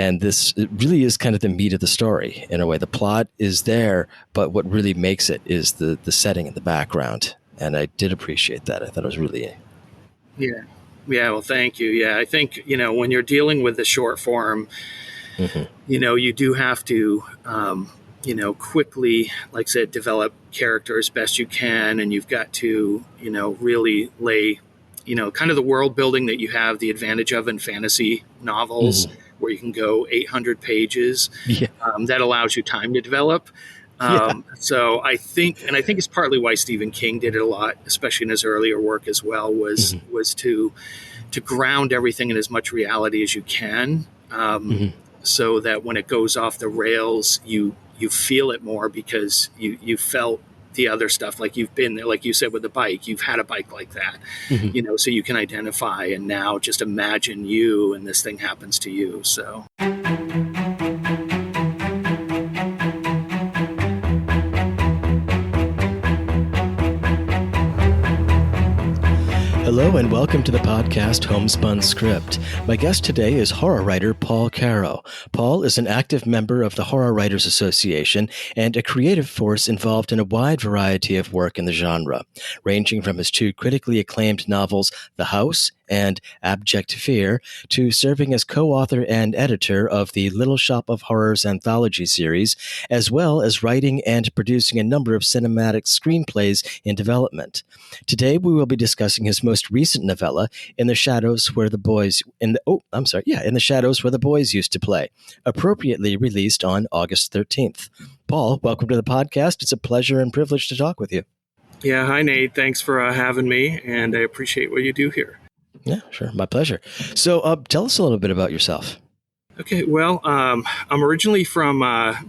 And this it really is kind of the meat of the story in a way. The plot is there, but what really makes it is the setting and the background. And I did appreciate that. I thought it was really... Yeah. Yeah. Well, thank you. Yeah. I think, when you're dealing with the short form, you do have to, quickly, like I said, develop character as best you can. And you've got to, really lay, kind of the world building that you have the advantage of in fantasy novels, where you can go 800 pages. Yeah. That allows you time to develop. So I think it's partly why Stephen King did it a lot, especially in his earlier work as well, was to ground everything in as much reality as you can, so that when it goes off the rails, you feel it more because you felt the other stuff, like you've been there, like you said with the bike, you've had a bike like that, so you can identify, and now just imagine you and this thing happens to you. So. Hello and welcome to the podcast Homespun Script. My guest today is horror writer Paul Carro. Paul is an active member of the Horror Writers Association and a creative force involved in a wide variety of work in the genre, ranging from his two critically acclaimed novels, The House and Abject Fear, to serving as co-author and editor of the Little Shop of Horrors Anthology series, as well as writing and producing a number of cinematic screenplays in development. Today we will be discussing his most recent novella, In the Shadows Where the Boys In the Shadows Where the Boys Used to Play, appropriately released on August 13th. Paul, welcome to the podcast. It's a pleasure and privilege to talk with you. Yeah, hi Nate. Thanks for having me, and I appreciate what you do here. Yeah, sure. My pleasure. So tell us a little bit about yourself. Okay, well, I'm originally from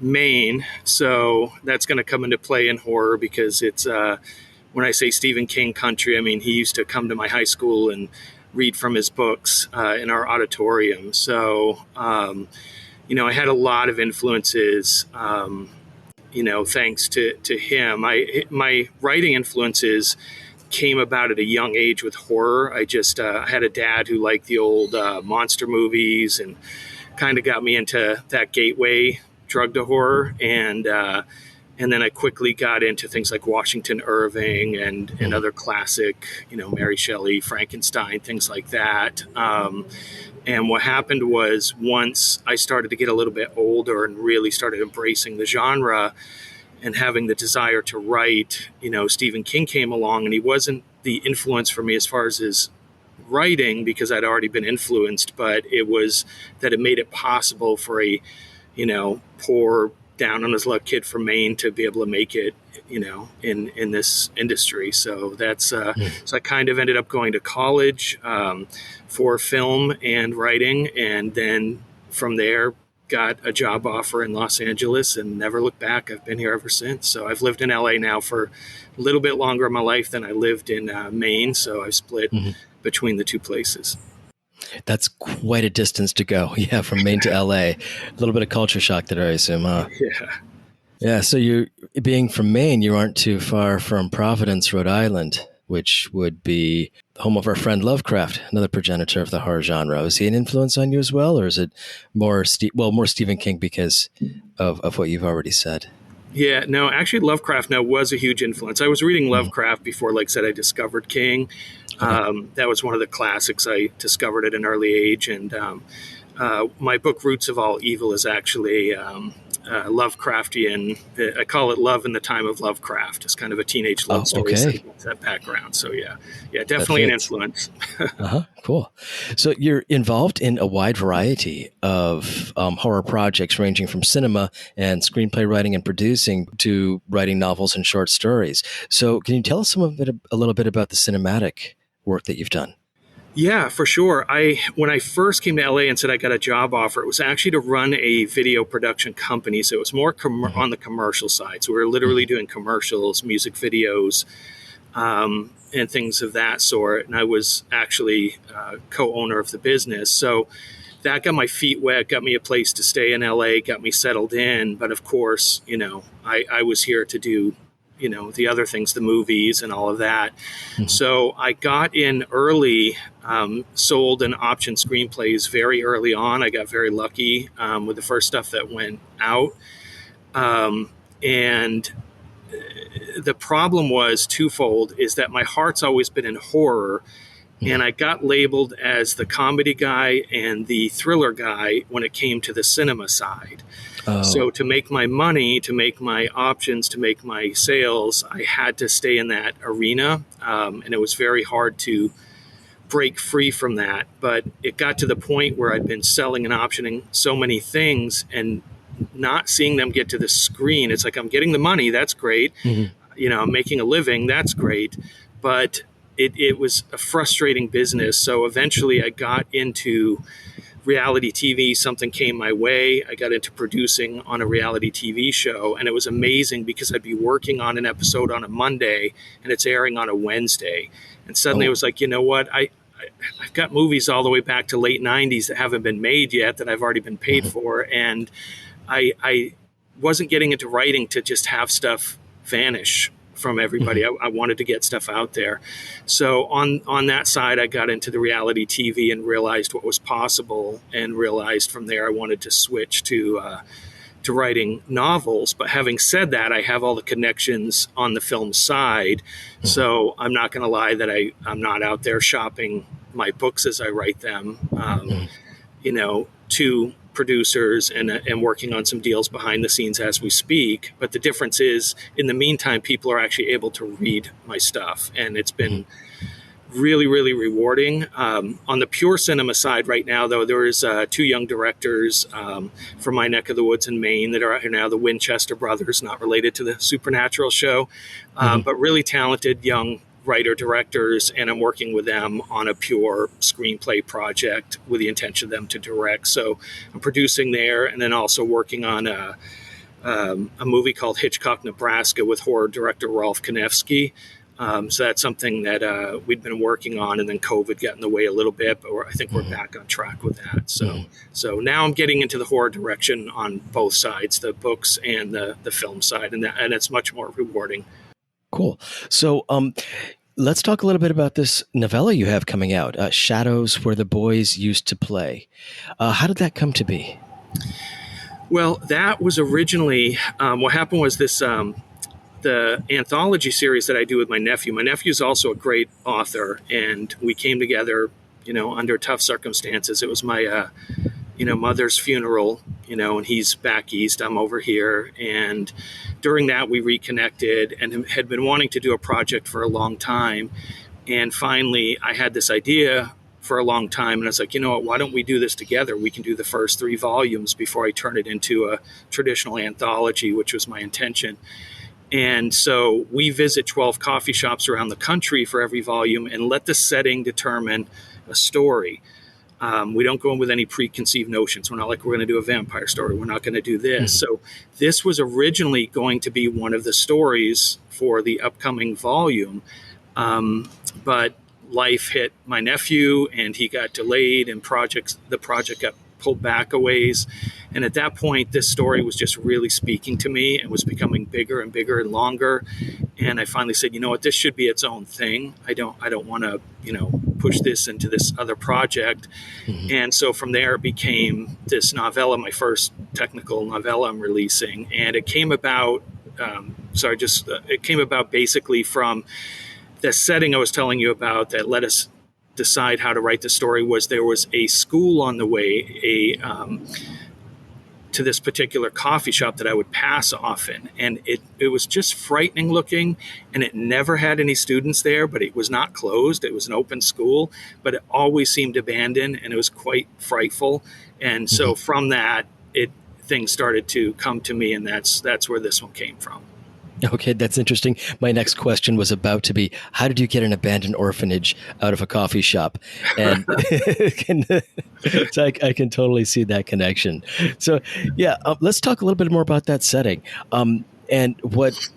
Maine, so that's going to come into play in horror because it's, when I say Stephen King country, I mean, he used to come to my high school and read from his books in our auditorium. So, I had a lot of influences, thanks to him. My writing influences came about at a young age with horror. I just had a dad who liked the old monster movies and kind of got me into that gateway drug to horror. And then I quickly got into things like Washington Irving and other classic, Mary Shelley, Frankenstein, things like that. And what happened was, once I started to get a little bit older and really started embracing the genre and having the desire to write, Stephen King came along, and he wasn't the influence for me as far as his writing because I'd already been influenced, but it was that it made it possible for a, poor, down on his luck kid from Maine to be able to make it, in this industry. So that's, so I kind of ended up going to college for film and writing. And then from there, got a job offer in Los Angeles and never looked back. I've been here ever since. So I've lived in LA now for a little bit longer in my life than I lived in Maine. So I've split between the two places. That's quite a distance to go. Yeah, from Maine to LA. A little bit of culture shock there, I assume, huh? Yeah. Yeah, so you being from Maine, you aren't too far from Providence, Rhode Island, which would be home of our friend Lovecraft, another progenitor of the horror genre. Was he an influence on you as well, or is it more Stephen King because of what you've already said? Yeah, no, actually Lovecraft was a huge influence. I was reading Lovecraft before, like I said, I discovered King. That was one of the classics I discovered at an early age. And my book, Roots of All Evil, is actually Lovecraftian. I call it Love in the Time of Lovecraft. It's kind of a teenage love story. Okay. That background. So yeah, definitely an influence. Cool. So you're involved in a wide variety of horror projects, ranging from cinema and screenplay writing and producing to writing novels and short stories. So can you tell us a little bit about the cinematic work that you've done? Yeah, for sure. When I first came to LA and said I got a job offer, it was actually to run a video production company. So it was more on the commercial side. So we were literally doing commercials, music videos, and things of that sort. And I was actually co-owner of the business. So that got my feet wet, got me a place to stay in LA, got me settled in. But of course, I was here to do, the other things, the movies and all of that. So I got in early, sold and optioned screenplays very early on. I got very lucky with the first stuff that went out. And the problem was twofold, is that my heart's always been in horror. And I got labeled as the comedy guy and the thriller guy when it came to the cinema side. Oh. So to make my money, to make my options, to make my sales, I had to stay in that arena. And it was very hard to break free from that. But it got to the point where I'd been selling and optioning so many things and not seeing them get to the screen. It's like, I'm getting the money. That's great. I'm making a living. That's great. But it was a frustrating business. So eventually I got into reality TV. Something came my way. I got into producing on a reality TV show, and it was amazing because I'd be working on an episode on a Monday and it's airing on a Wednesday. And suddenly it was like, you know what? I've got movies all the way back to late 90s that haven't been made yet that I've already been paid for. And I wasn't getting into writing to just have stuff vanish from everybody. I wanted to get stuff out there. So on that side, I got into the reality TV and realized what was possible, and realized from there I wanted to switch to writing novels. But having said that, I have all the connections on the film side. So I'm not going to lie that I'm not out there shopping my books as I write them, to producers and working on some deals behind the scenes as we speak. But the difference is, in the meantime, people are actually able to read my stuff, and it's been really, really rewarding. On the pure cinema side right now, though, there is two young directors from my neck of the woods in Maine that are now the Winchester brothers, not related to the Supernatural show, but really talented young writer-directors, and I'm working with them on a pure screenplay project with the intention of them to direct. So I'm producing there, and then also working on a movie called Hitchcock, Nebraska with horror director Rolf Konevsky. So that's something that we'd been working on, and then COVID got in the way a little bit, but I think we're back on track with that. So now I'm getting into the horror direction on both sides, the books and the film side, and it's much more rewarding. Cool. So let's talk a little bit about this novella you have coming out, Shadows Where the Boys Used to Play. How did that come to be? Well, that was originally, what happened was this, the anthology series that I do with my nephew. My nephew is also a great author, and we came together, under tough circumstances. It was my, mother's funeral, and he's back east, I'm over here. And during that, we reconnected and had been wanting to do a project for a long time. And finally, I had this idea for a long time. And I was like, you know what, why don't we do this together? We can do the first 3 volumes before I turn it into a traditional anthology, which was my intention. And so we visit 12 coffee shops around the country for every volume and let the setting determine a story. We don't go in with any preconceived notions. We're not like, we're going to do a vampire story. We're not going to do this. So this was originally going to be one of the stories for the upcoming volume. But life hit my nephew, and he got delayed, and the project got pulled back a ways. And at that point, this story was just really speaking to me and was becoming bigger and bigger and longer. And I finally said, you know what, this should be its own thing. I don't want to, push this into this other project. And so from there, it became this novella, my first technical novella I'm releasing. And it came about, it came about basically from the setting I was telling you about that let us decide how to write the story. There was a school on the way, to this particular coffee shop that I would pass often. And it was just frightening looking, and it never had any students there, but it was not closed. It was an open school, but it always seemed abandoned, and it was quite frightful. And so from that, things started to come to me, and that's where this one came from. Okay, that's interesting. My next question was about to be, how did you get an abandoned orphanage out of a coffee shop? And so I can totally see that connection. So yeah, let's talk a little bit more about that setting and what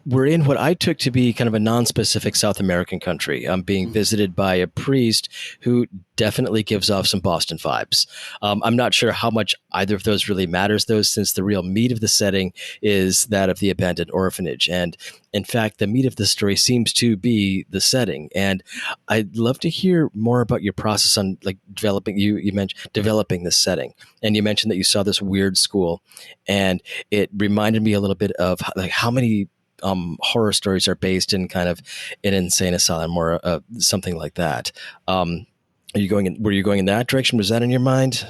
we're in what I took to be kind of a non-specific South American country. I'm being visited by a priest who definitely gives off some Boston vibes. I'm not sure how much either of those really matters, though, since the real meat of the setting is that of the abandoned orphanage. And in fact, the meat of the story seems to be the setting. And I'd love to hear more about your process on like developing. You mentioned developing this setting, and you mentioned that you saw this weird school, and it reminded me a little bit of like how many horror stories are based in kind of an insane asylum or something like that. Were you going in that direction? Was that in your mind?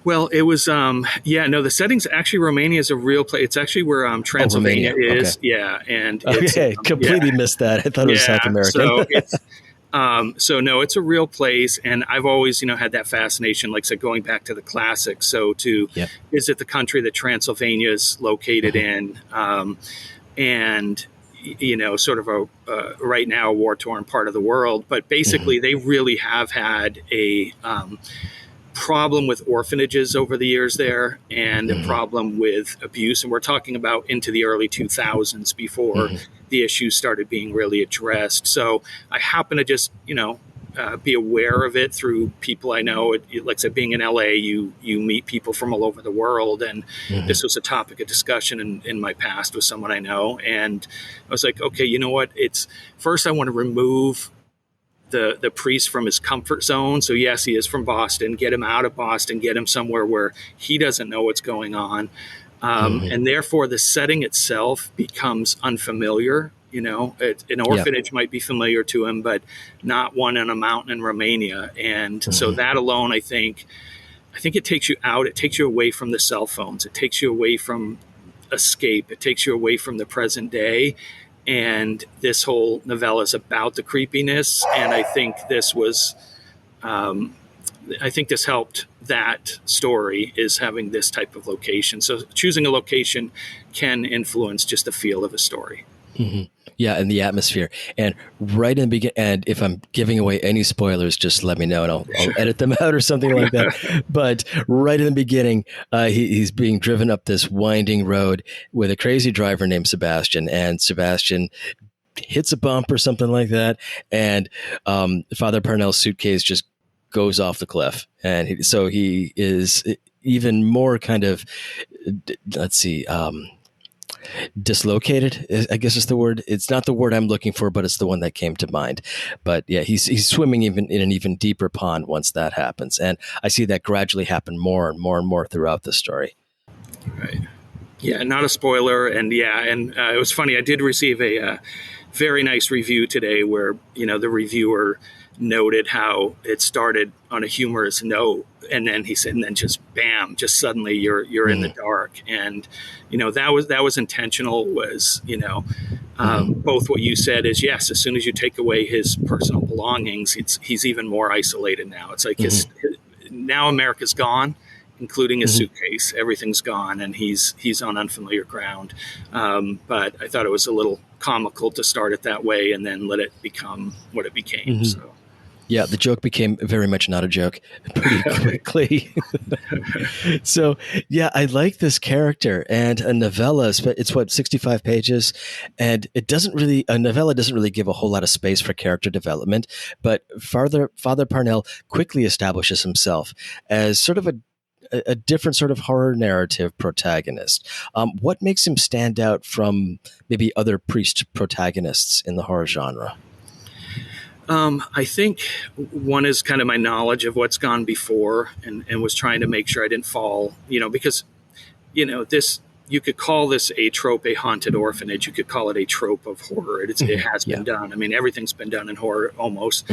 Well, it was, the setting's actually Romania is a real place. It's actually where Transylvania is. Okay. Yeah. And it's, completely missed that. I thought it was South American. So no, it's a real place. And I've always, had that fascination, like I said, going back to the classics. So to visit the country that Transylvania is located in, and sort of a right now a war-torn part of the world, but basically they really have had a problem with orphanages over the years there, and a problem with abuse, and we're talking about into the early 2000s before the issues started being really addressed. So I happen to just be aware of it through people I know. Like I said, being in LA, you meet people from all over the world, and this was a topic of discussion in my past with someone I know. And I was like, okay, you know what? First I want to remove the priest from his comfort zone. So yes, he is from Boston. Get him out of Boston. Get him somewhere where he doesn't know what's going on, and therefore the setting itself becomes unfamiliar. An orphanage might be familiar to him, but not one on a mountain in Romania. And so that alone, I think it takes you out. It takes you away from the cell phones. It takes you away from escape. It takes you away from the present day. And this whole novella is about the creepiness. And I think this helped that story, is having this type of location. So choosing a location can influence just the feel of a story. Yeah, and the atmosphere. And right in the beginning, and if I'm giving away any spoilers, just let me know and I'll edit them out or something like that. But right in the beginning, he's being driven up this winding road with a crazy driver named Sebastian, and Sebastian hits a bump or something like that, and Father Parnell's suitcase just goes off the cliff. And so he is even more kind of, dislocated, I guess is the word. It's not the word I'm looking for, but it's the one that came to mind. But yeah, he's swimming even in an even deeper pond once that happens. And I see that gradually happen more and more and more throughout the story. Right. Yeah, not a spoiler. And it was funny. I did receive a very nice review today where, the reviewer noted how it started on a humorous note, and then he said, and then just bam, just suddenly you're in the dark. And that was intentional. Was both what you said is, yes, as soon as you take away his personal belongings, he's even more isolated now. It's like now America's gone, including his suitcase. Everything's gone, and he's on unfamiliar ground. But I thought it was a little comical to start it that way and then let it become what it became. So. Yeah, the joke became very much not a joke pretty quickly. So, yeah, I like this character, and a novella, it's 65 pages, and a novella doesn't really give a whole lot of space for character development, but Father Parnell quickly establishes himself as sort of a different sort of horror narrative protagonist. What makes him stand out from maybe other priest protagonists in the horror genre? I think one is kind of my knowledge of what's gone before, and was trying to make sure I didn't fall, because, this, you could call this a trope, a haunted orphanage. You could call it a trope of horror. It has been done. I mean, everything's been done in horror almost.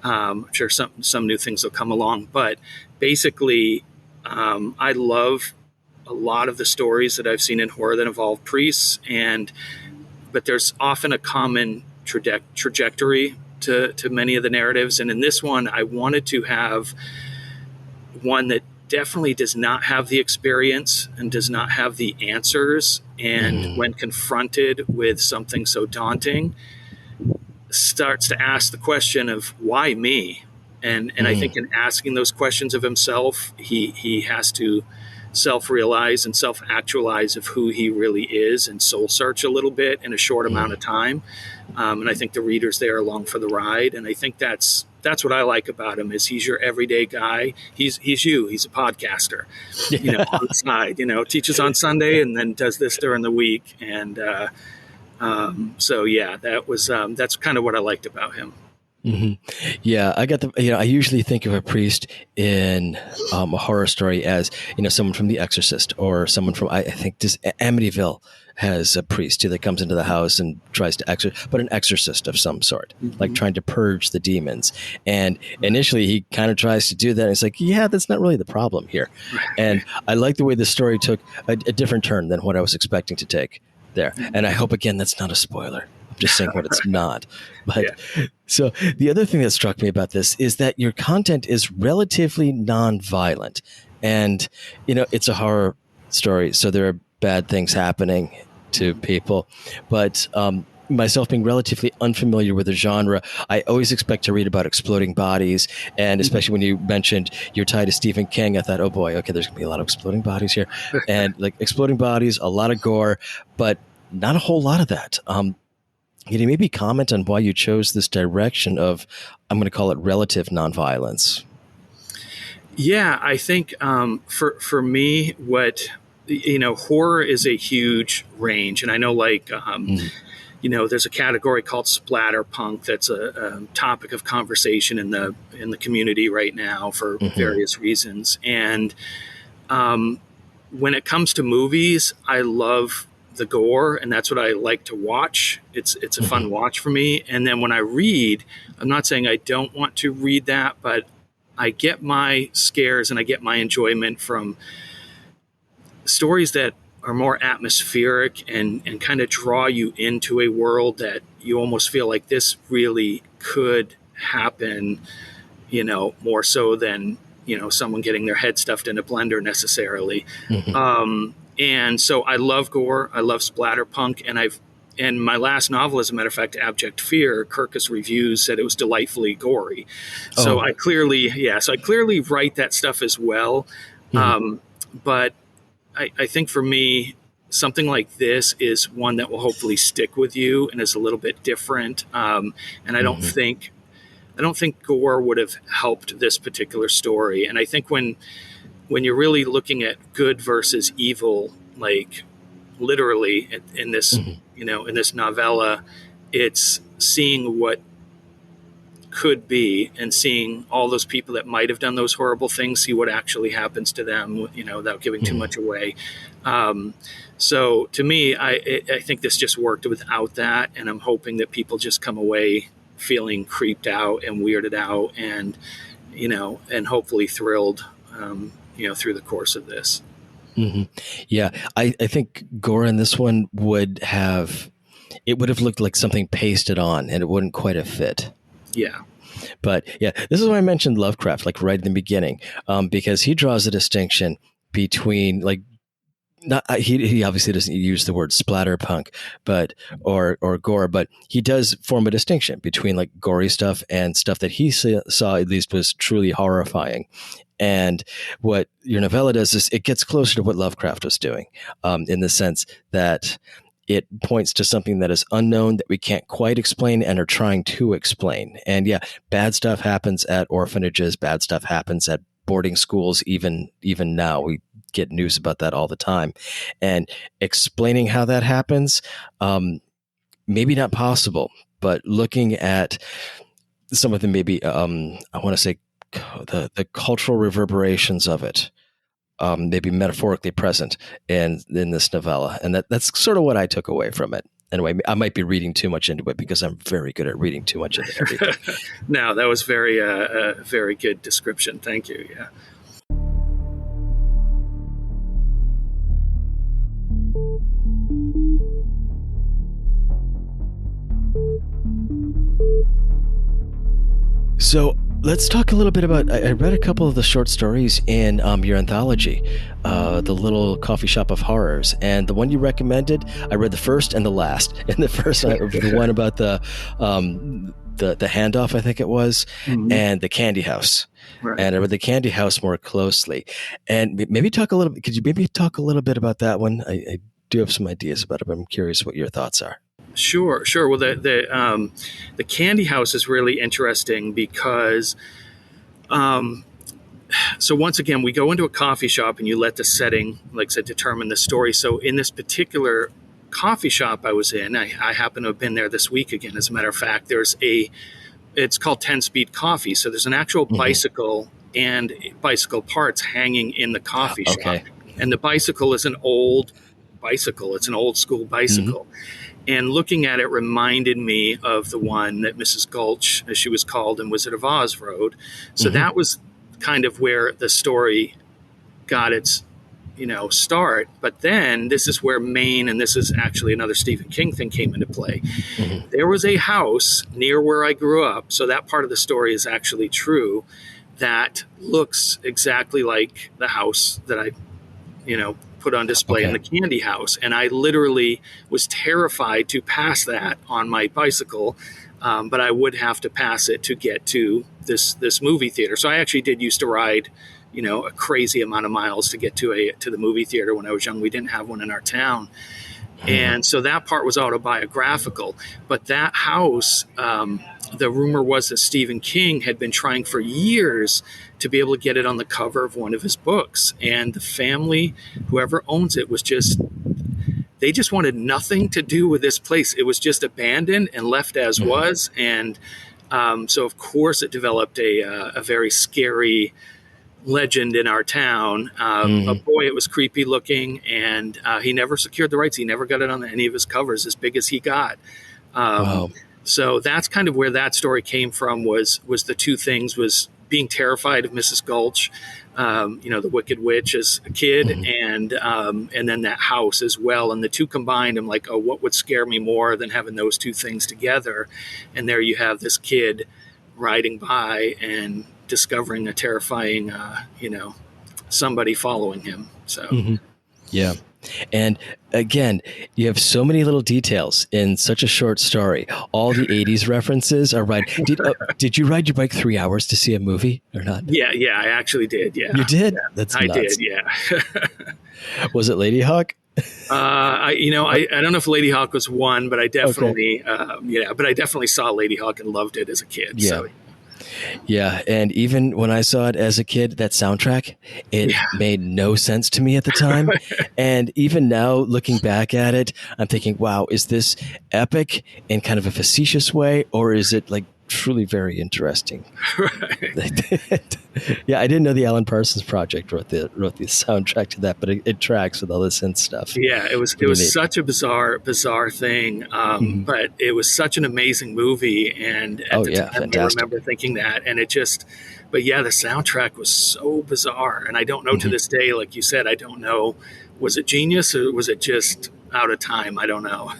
I'm sure some new things will come along, but basically, I love a lot of the stories that I've seen in horror that involve priests, but there's often a common trajectory to many of the narratives. And in this one, I wanted to have one that definitely does not have the experience and does not have the answers. And when confronted with something so daunting, starts to ask the question of why me? And I think in asking those questions of himself, he has to self-realize and self-actualize of who he really is and soul search a little bit in a short amount of time. And I think the readers there are along for the ride. And I think that's what I like about him is he's your everyday guy. He's a podcaster, on the side, teaches on Sunday and then does this during the week. And so, yeah, that's kind of what I liked about him. Mm-hmm. Yeah, I got I usually think of a priest in a horror story as, someone from The Exorcist or someone from, I think this Amityville has a priest that comes into the house and tries to but an exorcist of some sort, like trying to purge the demons. And initially he kind of tries to do that. And it's like, yeah, that's not really the problem here. And I like the way the story took a different turn than what I was expecting to take there. And I hope, again, that's not a spoiler. I'm just saying what it's not. But so the other thing that struck me about this is that your content is relatively non-violent. And, it's a horror story, so there are bad things happening to people. But myself being relatively unfamiliar with the genre, I always expect to read about exploding bodies. And especially when you mentioned you're tied to Stephen King, I thought, oh boy, okay, there's going to be a lot of exploding bodies here. And like exploding bodies, a lot of gore, but not a whole lot of that. Can you maybe comment on why you chose this direction of, I'm going to call it relative nonviolence? Yeah, I think for me, what, horror is a huge range. And I know there's a category called splatterpunk that's a topic of conversation in the community right now for various reasons. And when it comes to movies, I love the gore, and that's what I like to watch. It's a fun watch for me. And then when I read, I'm not saying I don't want to read that, but I get my scares and I get my enjoyment from stories that are more atmospheric and kind of draw you into a world that you almost feel like this really could happen, more so than, someone getting their head stuffed in a blender necessarily. And so I love gore. I love splatterpunk. And my last novel, as a matter of fact, Abject Fear, Kirkus Reviews said it was delightfully gory. So I clearly write that stuff as well. But I think for me, something like this is one that will hopefully stick with you and is a little bit different. And I don't think gore would have helped this particular story. And I think when you're really looking at good versus evil, like literally in this, in this novella, it's seeing what could be and seeing all those people that might have done those horrible things, see what actually happens to them, without giving too much away. So to me, I think this just worked without that. And I'm hoping that people just come away feeling creeped out and weirded out and, and hopefully thrilled, through the course of this. Yeah, I think gore in this one would have looked like something pasted on and it wouldn't quite have fit. Yeah. But yeah, this is why I mentioned Lovecraft, like right in the beginning, because he draws a distinction between he obviously doesn't use the word splatterpunk, or gore, but he does form a distinction between like gory stuff and stuff that he saw at least was truly horrifying. And what your novella does is it gets closer to what Lovecraft was doing, in the sense that it points to something that is unknown that we can't quite explain and are trying to explain. And yeah, bad stuff happens at orphanages. Bad stuff happens at boarding schools. Even now, we get news about that all the time. And explaining how that happens, maybe not possible, but looking at some of the maybe, I want to say the cultural reverberations of it, maybe metaphorically present in this novella. And that's sort of what I took away from it. Anyway, I might be reading too much into it because I'm very good at reading too much into everything. No, that was very good description. Thank you. Yeah. So let's talk a little bit about, I read a couple of the short stories in your anthology, The Little Coffee Shop of Horrors. And the one you recommended, I read the first and the last. And the first, the one about the handoff, I think it was, and the candy house. Right. And I read the candy house more closely. And maybe could you maybe talk a little bit about that one? I do have some ideas about it, but I'm curious what your thoughts are. Sure. Well, the candy house is really interesting because, so once again, we go into a coffee shop and you let the setting, like I said, determine the story. So in this particular coffee shop I was in, I happen to have been there this week again. As a matter of fact, it's called 10-Speed Coffee. So there's an actual bicycle and bicycle parts hanging in the coffee shop. And the bicycle is an old bicycle. It's an old school bicycle. And looking at it reminded me of the one that Mrs. Gulch, as she was called in Wizard of Oz, rode. So that was kind of where the story got its, start. But then this is where Maine, and this is actually another Stephen King thing, came into play. There was a house near where I grew up. So that part of the story is actually true. That looks exactly like the house that I, put on display in the candy house. And I literally was terrified to pass that on my bicycle. But I would have to pass it to get to this movie theater. So I actually did used to ride, a crazy amount of miles to get to the movie theater when I was young. We didn't have one in our town. And so that part was autobiographical. But that house, the rumor was that Stephen King had been trying for years to be able to get it on the cover of one of his books. And the family, whoever owns it, they just wanted nothing to do with this place. It was just abandoned and left as was. And so, of course, it developed a very scary legend in our town. But boy, it was creepy looking. And he never secured the rights. He never got it on any of his covers, as big as he got. So that's kind of where that story came from, was the two things, was being terrified of Mrs. Gulch, the Wicked Witch as a kid, and then that house as well. And the two combined, I'm like, oh, what would scare me more than having those two things together? And there you have this kid riding by and discovering a terrifying, somebody following him. So, yeah. And again, you have so many little details in such a short story. All the 80s references are right. Did you ride your bike 3 hours to see a movie or not? Yeah, I actually did. Yeah. You did? Yeah. That's I nuts. did. Yeah. Was it Ladyhawke? I don't know if Ladyhawke was one, but I definitely, but I definitely saw Ladyhawke and loved it as a kid. Yeah. So. Yeah, and even when I saw it as a kid, that soundtrack, it made no sense to me at the time. And even now, looking back at it, I'm thinking, wow, is this epic in kind of a facetious way, or is it like truly very interesting? Right. Yeah, I didn't know the Alan Parsons Project wrote the soundtrack to that, but it tracks with all the synth stuff. Yeah, it was such a bizarre thing, but it was such an amazing movie, and at the time fantastic. I remember thinking that, and it just, but yeah, the soundtrack was so bizarre, and I don't know to this day, like you said, I don't know, was it genius or was it just out of time? I don't know.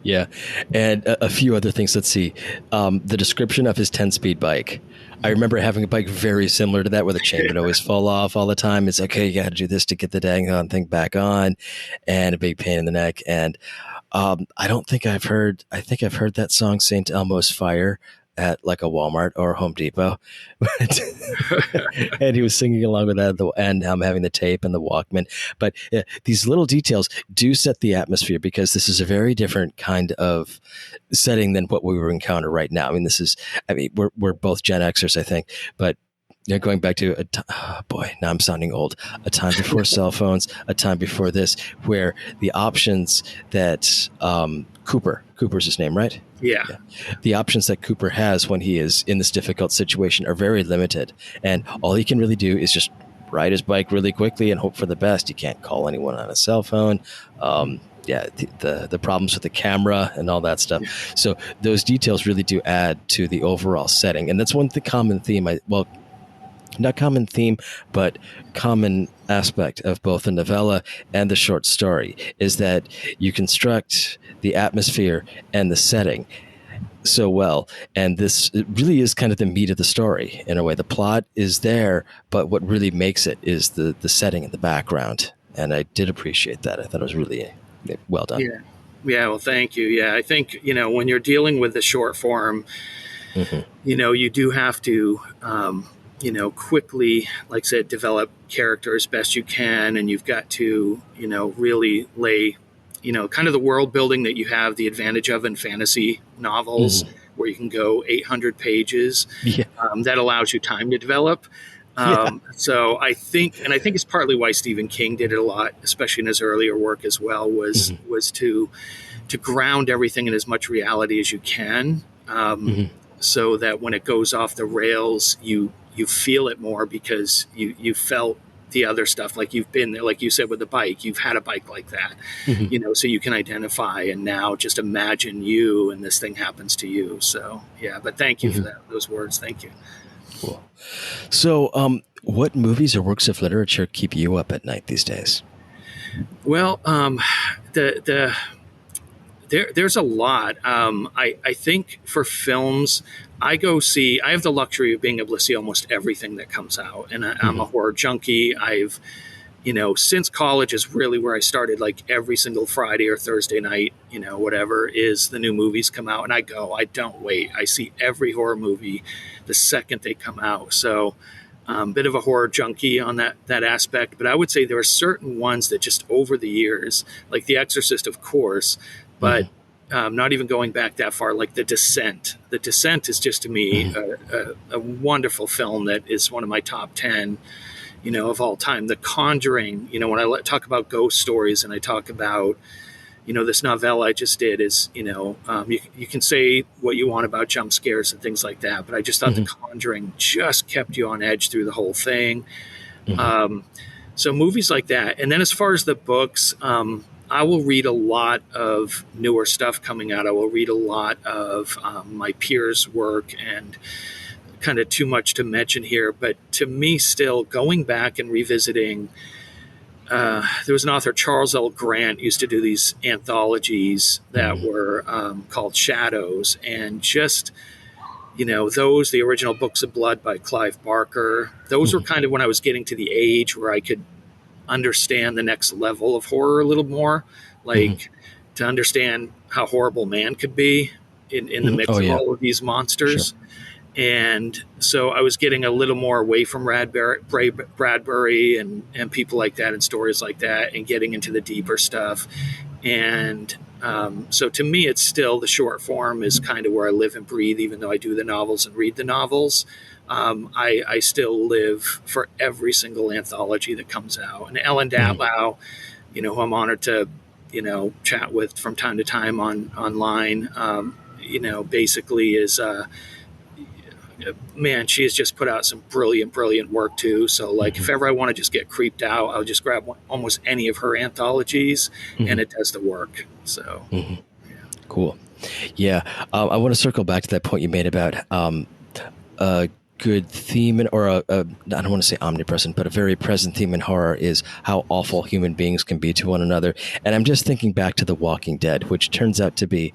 Yeah, and a few other things. Let's see. The description of his 10-speed bike. I remember having a bike very similar to that, where the chain would always fall off all the time. It's okay, you got to do this to get the dang on thing back on, and a big pain in the neck. And I think I've heard that song St. Elmo's Fire at like a Walmart or a Home Depot. And he was singing along with that at the end. I'm having the tape and the Walkman. But these little details do set the atmosphere, because this is a very different kind of setting than what we would encounter right now. I mean, we're both Gen Xers, I think, but going back to now I'm sounding old. A time before cell phones, a time before this, where the options that Cooper's his name, right? Yeah. The options that Cooper has when he is in this difficult situation are very limited, and all he can really do is just ride his bike really quickly and hope for the best. You can't call anyone on a cell phone. The problems with the camera and all that stuff. Yeah. So those details really do add to the overall setting, and that's one common theme. Not common theme, but common aspect of both the novella and the short story is that you construct the atmosphere and the setting so well. And this really is kind of the meat of the story in a way. The plot is there, but what really makes it is the setting and the background. And I did appreciate that. I thought it was really well done. Yeah. Yeah, well, thank you. Yeah, I think, when you're dealing with the short form, Hmm. you do have to, quickly, like I said, develop character as best you can. And you've got to, really lay, kind of the world building that you have the advantage of in fantasy novels, Hmm. where you can go 800 pages. Yeah. That allows you time to develop. Yeah. So I think it's partly why Stephen King did it a lot, especially in his earlier work as well, Hmm. was to ground everything in as much reality as you can, Hmm. so that when it goes off the rails, you feel it more because you felt the other stuff, like you've been there, like you said with the bike, you've had a bike like that, Hmm. so you can identify and now just imagine you and this thing happens to you. So yeah, but thank you for Hmm. those words. Thank you. Cool. So, what movies or works of literature keep you up at night these days? Well, the there's a lot. I think for films, I have the luxury of being able to see almost everything that comes out. And I'm a Hmm. horror junkie. Since college is really where I started, like every single Friday or Thursday night, whatever is the new movies come out. And I don't wait. I see every horror movie the second they come out. So, bit of a horror junkie on that aspect, but I would say there are certain ones that just over the years, like The Exorcist, of course, but Hmm. not even going back that far, like The Descent. The Descent is just to me Hmm. a wonderful film that is one of my top 10, of all time. The Conjuring, when I talk about ghost stories and I talk about, this novella I just did is, you can say what you want about jump scares and things like that, but I just thought The Hmm. Conjuring just kept you on edge through the whole thing. Hmm. Um, so movies like that. And then as far as the books, I will read a lot of newer stuff coming out. I will read a lot of my peers' work, and kind of too much to mention here. But to me, still going back and revisiting, there was an author, Charles L. Grant, used to do these anthologies that Hmm. were called Shadows, and just the original Books of Blood by Clive Barker. Those were Hmm. kind of when I was getting to the age where I could understand the next level of horror a little more, Hmm. like to understand how horrible man could be in the Hmm. Oh mix of yeah, all of these sure. monsters. And so I was getting a little more away from Bradbury and people like that and stories like that, and getting into the deeper stuff. And so to me, it's still the short form is kind of where I live and breathe, even though I do the novels and read the novels. I still live for every single anthology that comes out. And Ellen Hmm. Datlow, who I'm honored to, chat with from time to time online, basically is, man, she has just put out some brilliant work too. So like, Hmm. if ever I want to just get creeped out, I'll just grab almost any of her anthologies, and Hmm. it does the work. So Hmm. Cool. Yeah, I want to circle back to that point you made about a good theme or I don't want to say omnipresent, but a very present theme in horror is how awful human beings can be to one another. And I'm just thinking back to The Walking Dead, which turns out to be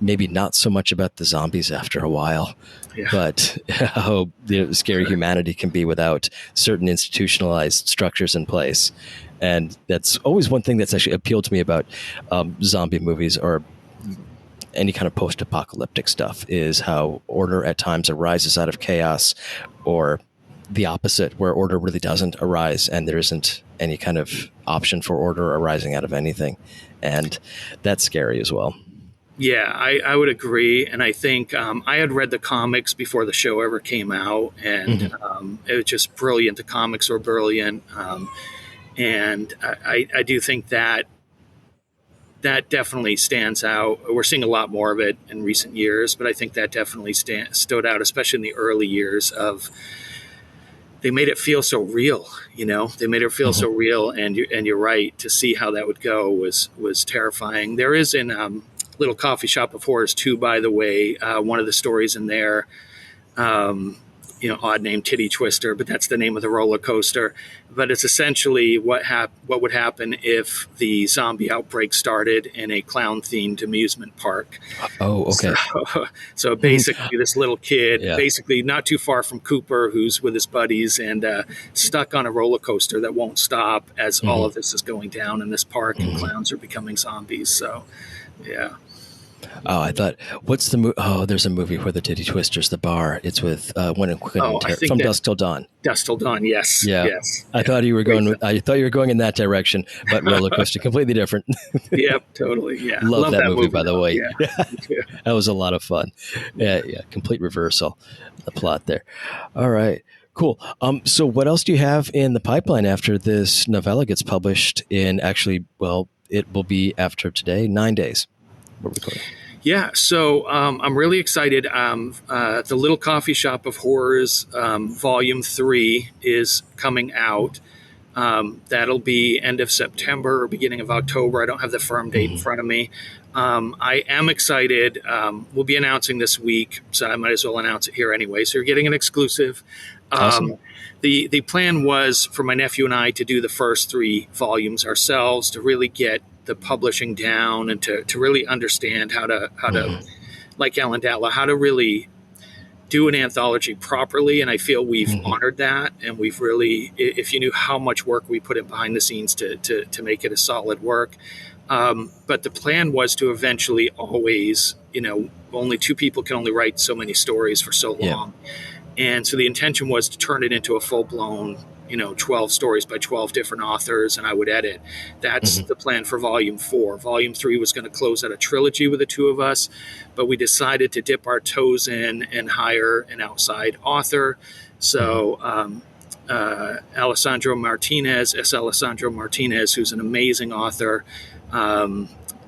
maybe not so much about the zombies after a while, yeah, but how scary humanity can be without certain institutionalized structures in place. And that's always one thing that's actually appealed to me about zombie movies or any kind of post-apocalyptic stuff is how order at times arises out of chaos, or the opposite, where order really doesn't arise and there isn't any kind of option for order arising out of anything. And that's scary as well. yeah, I would agree. And I think I had read the comics before the show ever came out, and Hmm. it was just brilliant. The comics were brilliant, and I do think that definitely stands out. We're seeing a lot more of it in recent years, but I think that definitely stood out, especially in the early years of. They made it feel so real, They made it feel Hmm. so real, and you're right. To see how that would go was terrifying. There is in Little Coffee Shop of Horrors too, by the way, one of the stories in there. Um, odd name Titty Twister, but that's the name of the roller coaster. But it's essentially what would happen if the zombie outbreak started in a clown-themed amusement park. Oh, okay. So basically, this little kid, Yeah. basically not too far from Cooper, who's with his buddies and stuck on a roller coaster that won't stop as all of this is going down in this park, and clowns are becoming zombies. So, yeah. Oh, I thought, what's the movie? Oh, there's a movie where the Titty Twister's the bar. It's with Quentin from Dusk Till Dawn. Dusk Till Dawn, yes. Yeah. Yes. I thought you were going. I thought you were going in that direction, but roller coaster completely different. Yep, totally. Yeah, Love that movie, by the way. Yeah. That was a lot of fun. Yeah, complete reversal, the plot there. All right, cool. So what else do you have in the pipeline after this novella gets published? It will be after today, 9 days. We're recording. Yeah, so I'm really excited. The Little Coffee Shop of Horrors, Volume 3 is coming out. That'll be end of September or beginning of October. I don't have the firm date in front of me. I am excited. We'll be announcing this week, so I might as well announce it here anyway. So you're getting an exclusive. Awesome. The plan was for my nephew and I to do the first 3 volumes ourselves, to really get the publishing down and to really understand how to like Alan Datlow, how to really do an anthology properly. And I feel we've honored that, and we've really, if you knew how much work we put in behind the scenes to make it a solid work. But the plan was to eventually always, only 2 people can only write so many stories for so long. Yeah. And so the intention was to turn it into a full-blown 12 stories by 12 different authors, and I would edit. That's the plan for Volume 4. Volume 3 was going to close out a trilogy with the 2 of us, but we decided to dip our toes in and hire an outside author. So Alessandro Martinez, who's an amazing author,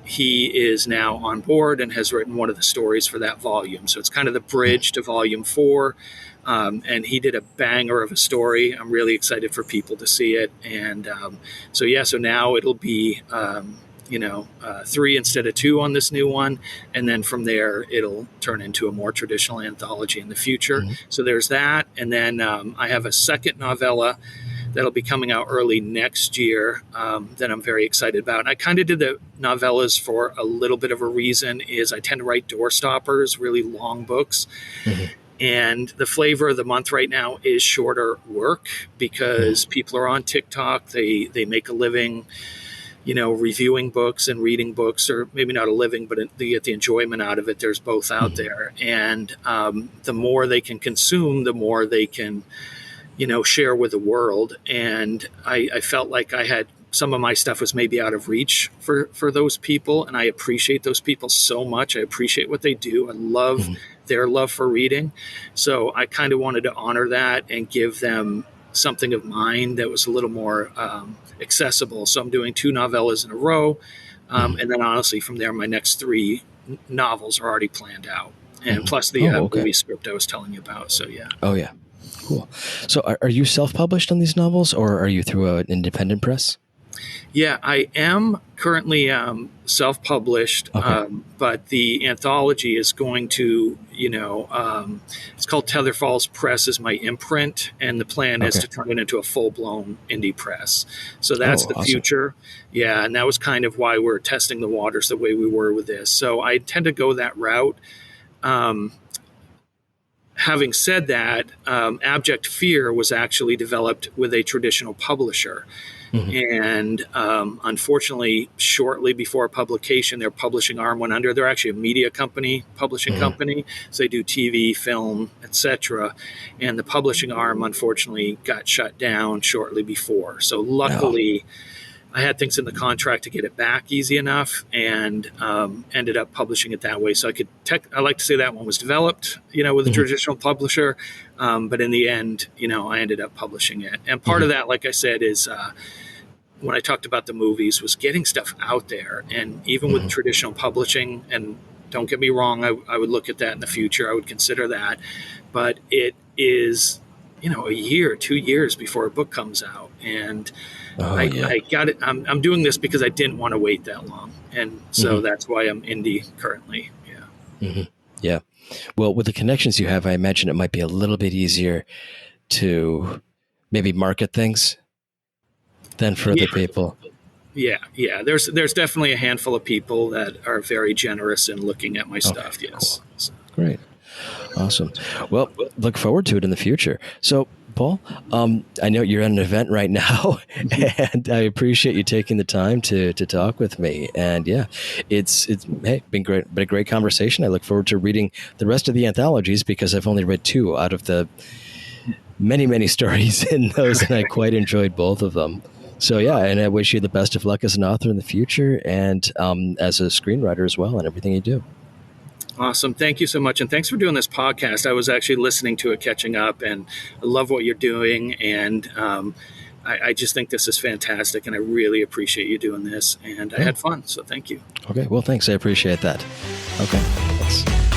he is now on board and has written one of the stories for that volume. So it's kind of the bridge to Volume 4. And he did a banger of a story. I'm really excited for people to see it. And so now it'll be, 3 instead of 2 on this new one. And then from there, it'll turn into a more traditional anthology in the future. So there's that. And then I have a second novella that'll be coming out early next year that I'm very excited about. And I kind of did the novellas for a little bit of a reason, is I tend to write door stoppers, really long books. And the flavor of the month right now is shorter work, because people are on TikTok. They make a living, reviewing books and reading books, or maybe not a living, but they get the enjoyment out of it. There's both out there. And the more they can consume, the more they can, share with the world. And I felt like I had some of my stuff was maybe out of reach for those people. And I appreciate those people so much. I appreciate what they do. I love their love for reading. So I kind of wanted to honor that and give them something of mine that was a little more accessible. So I'm doing 2 novellas in a row. And then honestly, from there, my next 3 novels are already planned out. And plus the movie script I was telling you about. So, yeah. Oh, yeah. Cool. So are you self-published on these novels, or are you through an independent press? Yeah, I am currently self-published, but the anthology is going to, it's called Tether Falls Press is my imprint, and the plan is to turn it into a full-blown indie press. So that's the future. Yeah, and that was kind of why we're testing the waters the way we were with this. So I tend to go that route. Having said that, Abject Fear was actually developed with a traditional publisher. And unfortunately, shortly before publication, their publishing arm went under. They're actually a media company, publishing company. So they do TV, film, etc. And the publishing arm, unfortunately, got shut down shortly before. So luckily, I had things in the contract to get it back easy enough, and ended up publishing it that way. So I like to say that one was developed, with a traditional publisher. But in the end, I ended up publishing it. And part of that, like I said, is when I talked about the movies, was getting stuff out there. And even with traditional publishing, and don't get me wrong, I would look at that in the future. I would consider that. But it is, a year, 2 years before a book comes out. And I got it. I'm doing this because I didn't want to wait that long. And so that's why I'm indie currently. Yeah. Yeah. Well, with the connections you have, I imagine it might be a little bit easier to maybe market things than for other people. Yeah. There's definitely a handful of people that are very generous in looking at my stuff. Okay, Yes. cool. Great. Awesome. Well, look forward to it in the future. So, Paul, I know you're at an event right now, and I appreciate you taking the time to talk with me. And yeah, it's hey, been a great conversation. I look forward to reading the rest of the anthologies because I've only read 2 out of the many stories in those, and I quite enjoyed both of them. So yeah, and I wish you the best of luck as an author in the future, and as a screenwriter as well, and everything you do. Awesome. Thank you so much. And thanks for doing this podcast. I was actually listening to it, catching up, and I love what you're doing. And I just think this is fantastic. And I really appreciate you doing this. And I had fun. So thank you. Okay. Well, thanks. I appreciate that. Okay. Thanks.